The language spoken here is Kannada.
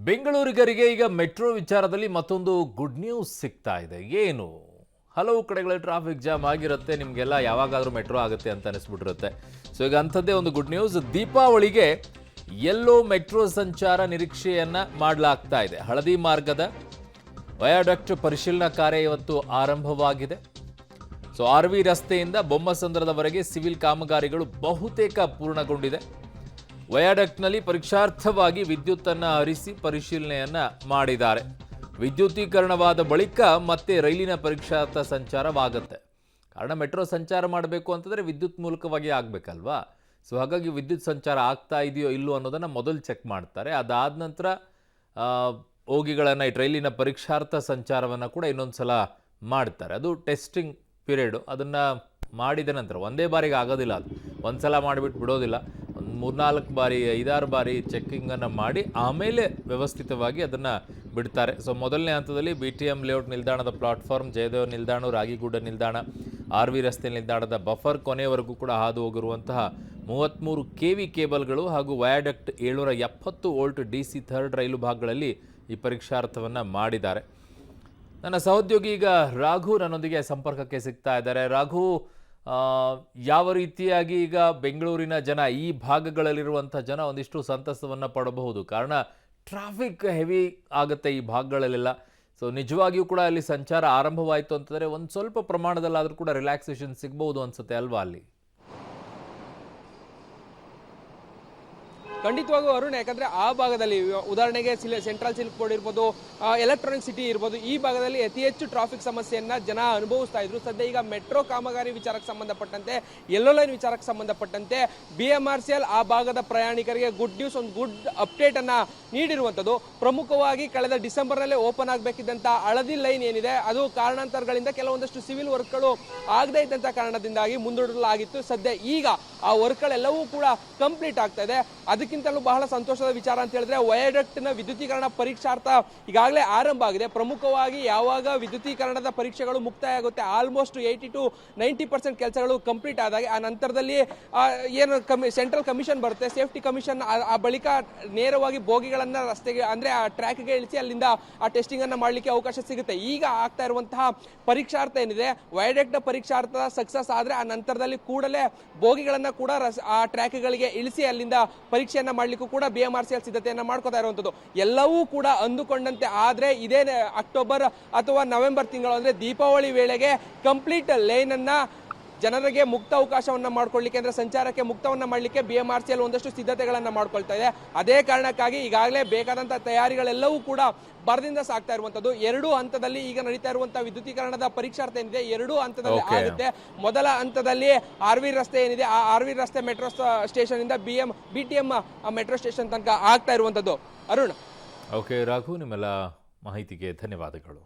ಬೆಂಗಳೂರಿಗರಿಗೆ ಈಗ ಮೆಟ್ರೋ ವಿಚಾರದಲ್ಲಿ ಮತ್ತೊಂದು ಗುಡ್ ನ್ಯೂಸ್ ಸಿಗ್ತಾ ಇದೆ. ಏನು? ಹಲವು ಕಡೆಗಳಲ್ಲಿ ಟ್ರಾಫಿಕ್ ಜಾಮ್ ಆಗಿರುತ್ತೆ, ನಿಮಗೆಲ್ಲ ಯಾವಾಗಾದರೂ ಮೆಟ್ರೋ ಆಗುತ್ತೆ ಅಂತ ಅನಿಸ್ಬಿಟ್ಟಿರುತ್ತೆ. ಸೊ ಈಗ ಅಂಥದ್ದೇ ಒಂದು ಗುಡ್ ನ್ಯೂಸ್. ದೀಪಾವಳಿಗೆ ಎಲ್ಲೋ ಮೆಟ್ರೋ ಸಂಚಾರ ನಿರೀಕ್ಷೆಯನ್ನ ಮಾಡಲಾಗ್ತಾ ಇದೆ. ಹಳದಿ ಮಾರ್ಗದ ವಯಾಡಕ್ಟ್ ಪರಿಶೀಲನಾ ಕಾರ್ಯ ಇವತ್ತು ಆರಂಭವಾಗಿದೆ. ಸೊ RV ರಸ್ತೆಯಿಂದ ಬೊಮ್ಮಸಂದ್ರದವರೆಗೆ ಸಿವಿಲ್ ಕಾಮಗಾರಿಗಳು ಬಹುತೇಕ ಪೂರ್ಣಗೊಂಡಿದೆ. ವಯಾಡಕ್ಟ್ನಲ್ಲಿ ಪರೀಕ್ಷಾರ್ಥವಾಗಿ ವಿದ್ಯುತ್ತನ್ನು ಹರಿಸಿ ಪರಿಶೀಲನೆಯನ್ನ ಮಾಡಿದ್ದಾರೆ. ವಿದ್ಯುತೀಕರಣವಾದ ಬಳಿಕ ಮತ್ತೆ ರೈಲಿನ ಪರೀಕ್ಷಾರ್ಥ ಸಂಚಾರವಾಗುತ್ತೆ. ಕಾರಣ ಮೆಟ್ರೋ ಸಂಚಾರ ಮಾಡಬೇಕು ಅಂತಂದರೆ ವಿದ್ಯುತ್ ಮೂಲಕವಾಗಿ ಆಗಬೇಕಲ್ವಾ. ಸೊ ಹಾಗಾಗಿ ವಿದ್ಯುತ್ ಸಂಚಾರ ಆಗ್ತಾ ಇದೆಯೋ ಇಲ್ಲೋ ಅನ್ನೋದನ್ನು ಮೊದಲು ಚೆಕ್ ಮಾಡ್ತಾರೆ. ಅದಾದ ನಂತರ ಬೋಗಿಗಳನ್ನು ರೈಲಿನ ಪರೀಕ್ಷಾರ್ಥ ಸಂಚಾರವನ್ನು ಕೂಡ ಇನ್ನೊಂದು ಸಲ ಮಾಡ್ತಾರೆ. ಅದು ಟೆಸ್ಟಿಂಗ್ ಪೀರಿಯಡು. ಅದನ್ನು ಮಾಡಿದ ನಂತರ ಒಂದೇ ಬಾರಿಗೆ ಆಗೋದಿಲ್ಲ, ಅದು ಒಂದು ಸಲ ಮಾಡಿಬಿಟ್ಟು ಬಿಡೋದಿಲ್ಲ. ಒಂದು 3-4 ಬಾರಿ 5-6 ಬಾರಿ ಚೆಕ್ಕಿಂಗನ್ನು ಮಾಡಿ ಆಮೇಲೆ ವ್ಯವಸ್ಥಿತವಾಗಿ ಅದನ್ನು ಬಿಡ್ತಾರೆ. ಸೊ ಮೊದಲನೇ ಹಂತದಲ್ಲಿ BTM ಲೇಔಟ್ ನಿಲ್ದಾಣದ ಪ್ಲಾಟ್ಫಾರ್ಮ್, ಜಯದೇವ ನಿಲ್ದಾಣ, ರಾಗಿಗುಡ್ಡ ನಿಲ್ದಾಣ, RV ರಸ್ತೆ ನಿಲ್ದಾಣದ ಬಫರ್ ಕೊನೆಯವರೆಗೂ ಕೂಡ ಹಾದು ಹೋಗಿರುವಂತಹ 33 KV ಕೇಬಲ್ಗಳು ಹಾಗೂ ವಯಾಡಕ್ಟ್ 770 ವೋಲ್ಟ್ DC ಥರ್ಡ್ ರೈಲು ಭಾಗಗಳಲ್ಲಿ ಈ ಪರೀಕ್ಷಾರ್ಥವನ್ನು ಮಾಡಿದ್ದಾರೆ. ನನ್ನ ಸಹೋದ್ಯೋಗಿ ಈಗ ರಾಘು ನನ್ನೊಂದಿಗೆ ಸಂಪರ್ಕಕ್ಕೆ ಸಿಗ್ತಾ ಇದ್ದಾರೆ. ರಾಘು, ಯಾವ ರೀತಿಯಾಗಿ ಈಗ ಬೆಂಗಳೂರಿನ ಜನ, ಈ ಭಾಗಗಳಲ್ಲಿರುವಂಥ ಜನ ಒಂದಿಷ್ಟು ಸಂತಸವನ್ನು ಪಡಬಹುದು? ಕಾರಣ ಟ್ರಾಫಿಕ್ ಹೆವಿ ಆಗುತ್ತೆ ಈ ಭಾಗಗಳಲ್ಲೆಲ್ಲ. ಸೊ ನಿಜವಾಗಿಯೂ ಕೂಡ ಅಲ್ಲಿ ಸಂಚಾರ ಆರಂಭವಾಯಿತು ಅಂತಂದರೆ ಒಂದು ಸ್ವಲ್ಪ ಪ್ರಮಾಣದಲ್ಲಾದರೂ ಕೂಡ ರಿಲ್ಯಾಕ್ಸೇಷನ್ ಸಿಗ್ಬೋದು ಅನ್ಸುತ್ತೆ ಅಲ್ವಾ ಅಲ್ಲಿ? ಖಂಡಿತವಾಗೂ ಅರುಣ್, ಯಾಕಂದರೆ ಆ ಭಾಗದಲ್ಲಿ ಉದಾಹರಣೆಗೆ ಸೆಂಟ್ರಲ್ ಸಿಲ್ಕ್ ಬೋರ್ಡ್ ಇರ್ಬೋದು, ಎಲೆಕ್ಟ್ರಾನಿಕ್ ಸಿಟಿ ಇರ್ಬೋದು, ಈ ಭಾಗದಲ್ಲಿ ಅತಿ ಹೆಚ್ಚು ಟ್ರಾಫಿಕ್ ಸಮಸ್ಯೆಯನ್ನು ಜನ ಅನುಭವಿಸ್ತಾ ಇದ್ರು. ಸದ್ಯ ಈಗ ಮೆಟ್ರೋ ಕಾಮಗಾರಿ ವಿಚಾರಕ್ಕೆ ಸಂಬಂಧಪಟ್ಟಂತೆ, ಯೆಲ್ಲೋ ಲೈನ್ ವಿಚಾರಕ್ಕೆ ಸಂಬಂಧಪಟ್ಟಂತೆ BMRCL ಆ ಭಾಗದ ಪ್ರಯಾಣಿಕರಿಗೆ ಗುಡ್ ನ್ಯೂಸ್, ಒಂದು ಗುಡ್ ಅಪ್ಡೇಟನ್ನು ನೀಡಿರುವಂಥದ್ದು. ಪ್ರಮುಖವಾಗಿ ಕಳೆದ ಡಿಸೆಂಬರ್ನಲ್ಲೇ ಓಪನ್ ಆಗಬೇಕಿದ್ದಂಥ ಹಳದಿ ಲೈನ್ ಏನಿದೆ, ಅದು ಕಾರಣಾಂತರಗಳಿಂದ ಕೆಲವೊಂದಷ್ಟು ಸಿವಿಲ್ ವರ್ಕ್ಗಳು ಆಗದೇ ಇದ್ದಂಥ ಕಾರಣದಿಂದಾಗಿ ಮುಂದೂಡಲಾಗಿತ್ತು. ಸದ್ಯ ಈಗ ಆ ವರ್ಕ್ಗಳೆಲ್ಲವೂ ಕೂಡ ಕಂಪ್ಲೀಟ್ ಆಗ್ತಾ ಇದೆ. ಅದಕ್ಕಿಂತಲೂ ಬಹಳ ಸಂತೋಷದ ವಿಚಾರ ಅಂತ ಹೇಳಿದ್ರೆ, ವಯಾಡಕ್ಟ್ನ ವಿದ್ಯುತೀಕರಣ ಪರೀಕ್ಷಾರ್ಥ ಈಗಾಗಲೇ ಆರಂಭ ಆಗಿದೆ. ಪ್ರಮುಖವಾಗಿ ಯಾವಾಗ ವಿದ್ಯುತೀಕರಣದ ಪರೀಕ್ಷೆಗಳು ಮುಕ್ತಾಯ ಆಗುತ್ತೆ, ಆಲ್ಮೋಸ್ಟ್ 80 to 90% ಕೆಲಸಗಳು ಕಂಪ್ಲೀಟ್ ಆದಾಗ ಆ ನಂತರದಲ್ಲಿ ಏನು ಸೆಂಟ್ರಲ್ ಕಮಿಷನ್ ಬರುತ್ತೆ, ಸೇಫ್ಟಿ ಕಮಿಷನ್, ಆ ಬಳಿಕ ನೇರವಾಗಿ ಬೋಗಿಗಳನ್ನು ರಸ್ತೆಗೆ ಅಂದರೆ ಆ ಟ್ರ್ಯಾಕ್ಗೆ ಇಳಿಸಿ ಅಲ್ಲಿಂದ ಆ ಟೆಸ್ಟಿಂಗ್ ಅನ್ನು ಮಾಡಲಿಕ್ಕೆ ಅವಕಾಶ ಸಿಗುತ್ತೆ. ಈಗ ಆಗ್ತಾ ಇರುವಂತಹ ಪರೀಕ್ಷಾರ್ಥ ಏನಿದೆ, ವಯಾಡಕ್ಟ್ನ ಪರೀಕ್ಷಾರ್ಥ ಸಕ್ಸಸ್ ಆದರೆ ಆ ನಂತರದಲ್ಲಿ ಕೂಡಲೇ ಬೋಗಿಗಳನ್ನು ಕೂಡ ಆ ಟ್ರ್ಯಾಕ್ಗಳಿಗೆ ಇಳಿಸಿ ಅಲ್ಲಿಂದ ಪರೀಕ್ಷೆಯನ್ನ ಮಾಡಲಿಕ್ಕೂ ಕೂಡ BMRCL ಸಿದ್ಧತೆಯನ್ನ ಮಾಡ್ಕೋತಾ ಇರುವಂಥದ್ದು. ಎಲ್ಲವೂ ಕೂಡ ಅಂದುಕೊಂಡಂತೆ ಆದರೆ ಇದೇ ಅಕ್ಟೋಬರ್ ಅಥವಾ ನವೆಂಬರ್ ತಿಂಗಳು ಅಂದರೆ ದೀಪಾವಳಿ ವೇಳೆಗೆ ಕಂಪ್ಲೀಟ್ ಲೈನ್ ಅನ್ನ ಜನರಿಗೆ ಮುಕ್ತ ಅವಕಾಶವನ್ನು ಮಾಡ್ಕೊಳ್ಳಿಕ್ಕೆ, ಅಂದರೆ ಸಂಚಾರಕ್ಕೆ ಮುಕ್ತವನ್ನು ಮಾಡಲಿಕ್ಕೆ BMRCL ಒಂದಷ್ಟು ಸಿದ್ಧತೆಗಳನ್ನು ಮಾಡ್ಕೊಳ್ತಾ ಇದೆ. ಅದೇ ಕಾರಣಕ್ಕಾಗಿ ಈಗಾಗಲೇ ಬೇಕಾದಂಥ ತಯಾರಿಗಳೆಲ್ಲವೂ ಕೂಡ ಬರದಿಂದ ಸಾಕ್ತಾ ಇರುವಂಥದ್ದು. 2 ಹಂತದಲ್ಲಿ ಈಗ ನಡೀತಾ ಇರುವಂತಹ ವಿದ್ಯುತೀಕರಣದ ಪರೀಕ್ಷಾರ್ಥ ಏನಿದೆ, 2 ಹಂತದಲ್ಲಿ ಆಗುತ್ತೆ. ಮೊದಲ ಹಂತದಲ್ಲಿ RV ರಸ್ತೆ ಏನಿದೆ, ಆ RV ರಸ್ತೆ ಮೆಟ್ರೋ ಸ್ಟೇಷನ್ ಇಂದ BTM ಮೆಟ್ರೋ ಸ್ಟೇಷನ್ ತನಕ ಆಗ್ತಾ ಇರುವಂಥದ್ದು. ಅರುಣ್. ಓಕೆ ರಾಘು, ನಿಮ್ಮೆಲ್ಲ ಮಾಹಿತಿಗೆ ಧನ್ಯವಾದಗಳು.